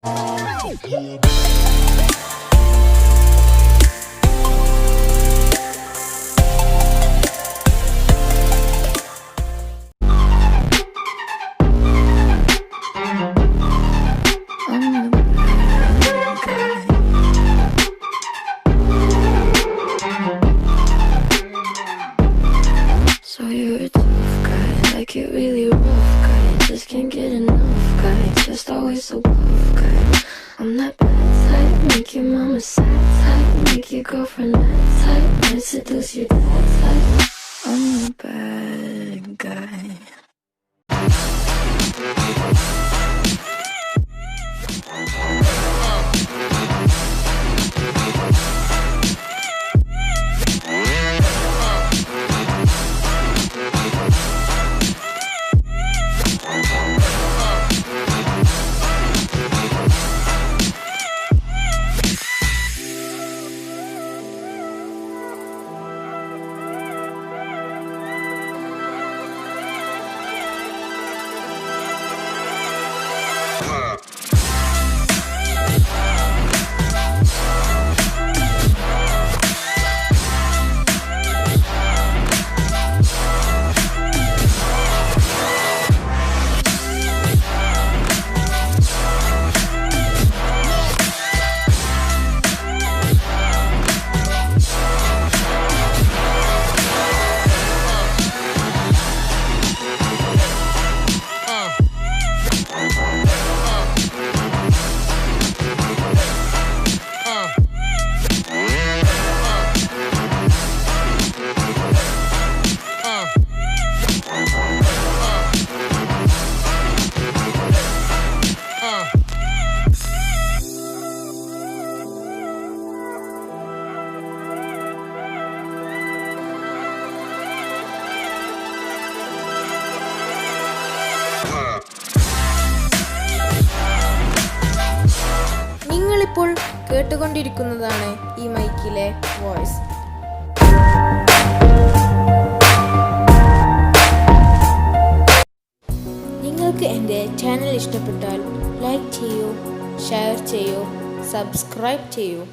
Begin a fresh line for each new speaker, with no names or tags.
So you're a tough guy, like it really rough guy. Just can't get enough guy, just always so tough guy. I'm that bad type, make your mama sad type, make your girlfriend mad type, might seduce your dad type. I'm the bad guy.
നിങ്ങളിപ്പോൾ കേട്ടുകൊണ്ടിരിക്കുന്നതാണ് ഈ മൈക്കിലെ voice. നിങ്ങൾക്ക് എൻ്റെ channel ഇഷ്ടപ്പെട്ടാൽ like ചെയ്യൂ, share ചെയ്യൂ, subscribe ചെയ്യൂ.